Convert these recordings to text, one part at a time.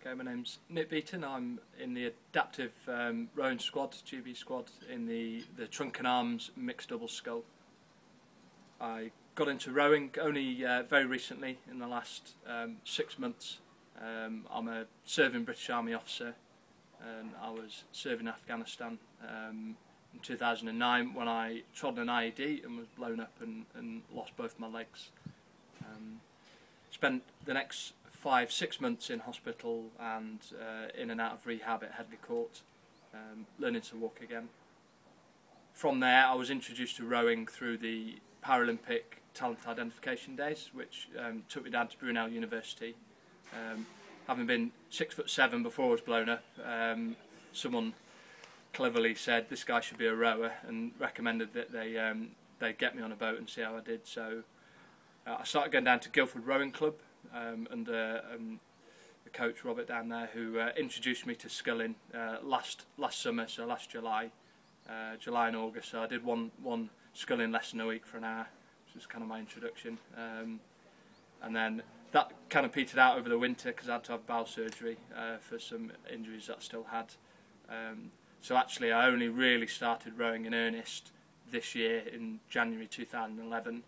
Okay, my name's Beighton. I'm in the adaptive rowing squad, GB squad, in the trunk and arms mixed double scull. I got into rowing only very recently, in the last 6 months. I'm a serving British Army officer, and I was serving Afghanistan in 2009 when I trod an IED and was blown up and lost both my legs. Spent the next 5-6 months in hospital and in and out of rehab at Headley Court, learning to walk again. From there I was introduced to rowing through the Paralympic talent identification days, which took me down to Brunel University. Having been 6'7" before I was blown up, someone cleverly said this guy should be a rower and recommended that they get me on a boat and see how I did. So I started going down to Guildford Rowing Club under the coach Robert down there, who introduced me to sculling last summer, so last July and August. So I did one sculling lesson a week for an hour, which was kind of my introduction, and then that kind of petered out over the winter because I had to have bowel surgery for some injuries that I still had. So actually I only really started rowing in earnest this year in January 2011.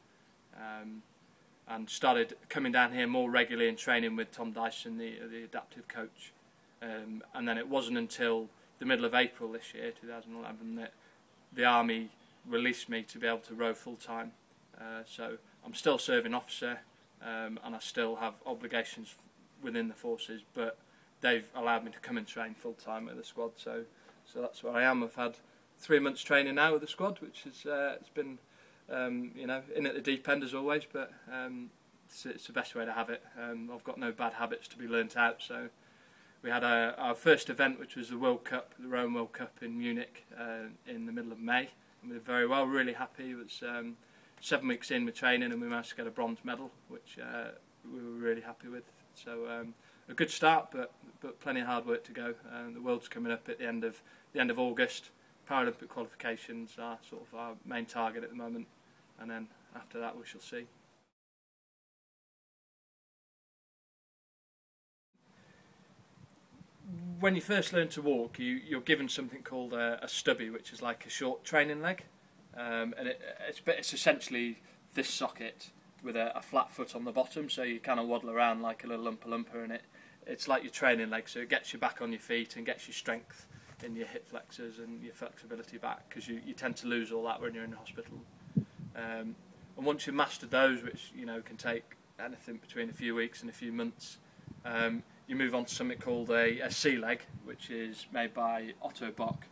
And started coming down here more regularly and training with Tom Dyson, the adaptive coach. And then it wasn't until the middle of April this year, 2011, that the Army released me to be able to row full time. So I'm still serving officer, and I still have obligations within the forces, but they've allowed me to come and train full time with the squad. So that's where I am. I've had 3 months training now with the squad, which is it's been you know, in at the deep end as always, but it's the best way to have it. I've got no bad habits to be learnt out. So we had our first event, which was the World Cup, the Rowing World Cup in Munich, in the middle of May, and we were very well, really happy. It was 7 weeks in with training, and we managed to get a bronze medal, which we were really happy with. So a good start, but plenty of hard work to go. The World's coming up at the end of August. Paralympic qualifications are sort of our main target at the moment, and then after that we shall see. When you first learn to walk, you're given something called a stubby, which is like a short training leg, and it's essentially this socket with a flat foot on the bottom, so you kind of waddle around like a little Oompa-Loompa, and it's like your training leg, so it gets you back on your feet and gets you strength in your hip flexors and your flexibility back, because you tend to lose all that when you're in hospital. And once you've mastered those, which can take anything between a few weeks and a few months, you move on to something called a sea leg, which is made by Otto Bock,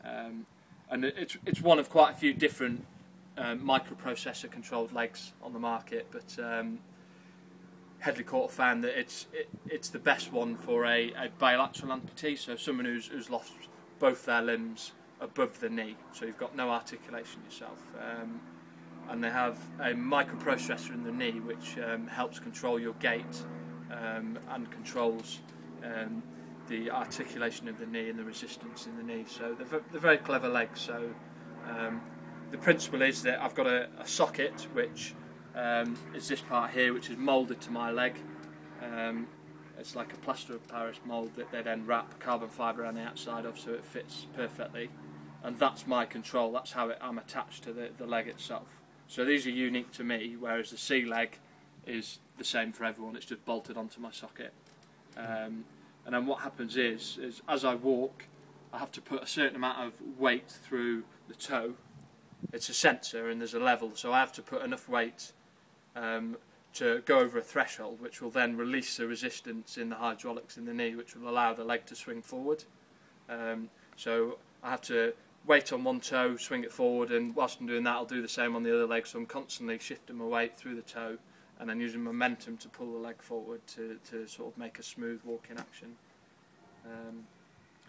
and it's one of quite a few different microprocessor controlled legs on the market, but Headley Court found that it's the best one for a bilateral amputee, so someone who's lost both their limbs above the knee, so you've got no articulation yourself. And they have a microprocessor in the knee which helps control your gait and controls the articulation of the knee and the resistance in the knee. So they're very clever legs. So the principle is that I've got a socket which is this part here, which is moulded to my leg. It's like a plaster of Paris mould that they then wrap carbon fibre around the outside of, so it fits perfectly. And that's my control. That's how I'm attached to the leg itself. So these are unique to me, whereas the sea leg is the same for everyone. It's just bolted onto my socket. And then what happens is as I walk, I have to put a certain amount of weight through the toe. It's a sensor and there's a level, so I have to put enough weight to go over a threshold, which will then release the resistance in the hydraulics in the knee, which will allow the leg to swing forward. So I have to weight on one toe, swing it forward, and whilst I'm doing that I'll do the same on the other leg, so I'm constantly shifting my weight through the toe and then using momentum to pull the leg forward to sort of make a smooth walking action.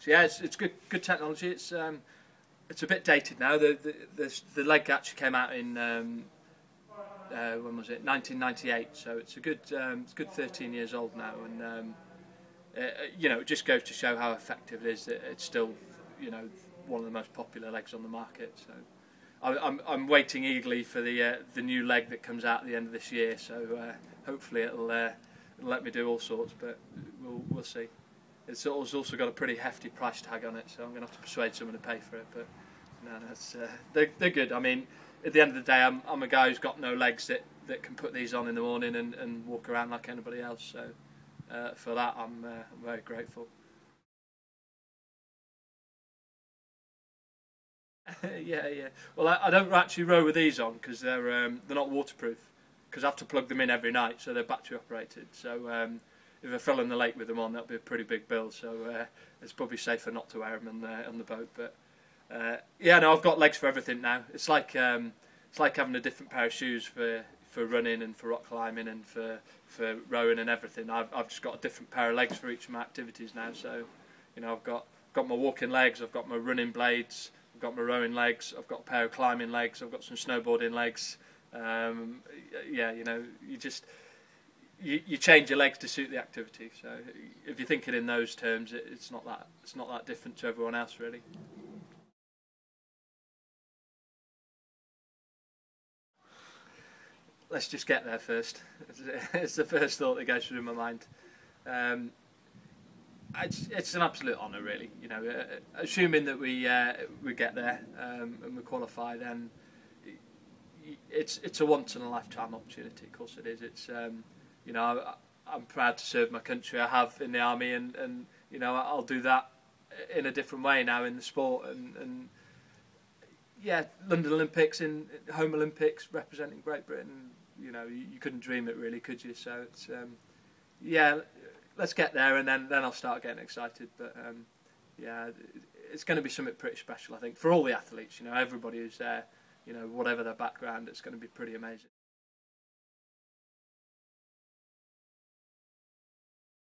So yeah, it's good technology. It's a bit dated now. The leg actually came out in when was it? 1998. So it's good 13 years old now, and it just goes to show how effective it is. That it's still one of the most popular legs on the market. So I'm waiting eagerly for the new leg that comes out at the end of this year. So hopefully it'll let me do all sorts, but we'll see. it's also got a pretty hefty price tag on it, so I'm going to have to persuade someone to pay for it. But no, that's they're good. I mean, at the end of the day, I'm a guy who's got no legs that can put these on in the morning and walk around like anybody else. So for that, I'm very grateful. Yeah. Well, I don't actually row with these on because they're not waterproof. Because I have to plug them in every night, so they're battery operated. So if I fell in the lake with them on, that'd be a pretty big bill. So it's probably safer not to wear them on the boat. But yeah, no, I've got legs for everything now. It's like having a different pair of shoes for running and for rock climbing and for rowing and everything. I've just got a different pair of legs for each of my activities now. So I've got my walking legs, I've got my running blades, I've got my rowing legs, I've got a pair of climbing legs, I've got some snowboarding legs. Yeah, you change your legs to suit the activity. So if you're thinking in those terms, it's not that different to everyone else, really. Let's just get there first. It's the first thought that goes through my mind. Um, it's an absolute honour, really. Assuming that we get there and we qualify, then it's a once in a lifetime opportunity. Of course, it is. It's I'm proud to serve my country. I have in the army, and I'll do that in a different way now in the sport. And yeah, London Olympics, in home Olympics, representing Great Britain. You couldn't dream it, really, could you? So it's yeah, let's get there, and then I'll start getting excited. But yeah, it's going to be something pretty special, I think, for all the athletes. Everybody who's there. Whatever their background, it's going to be pretty amazing.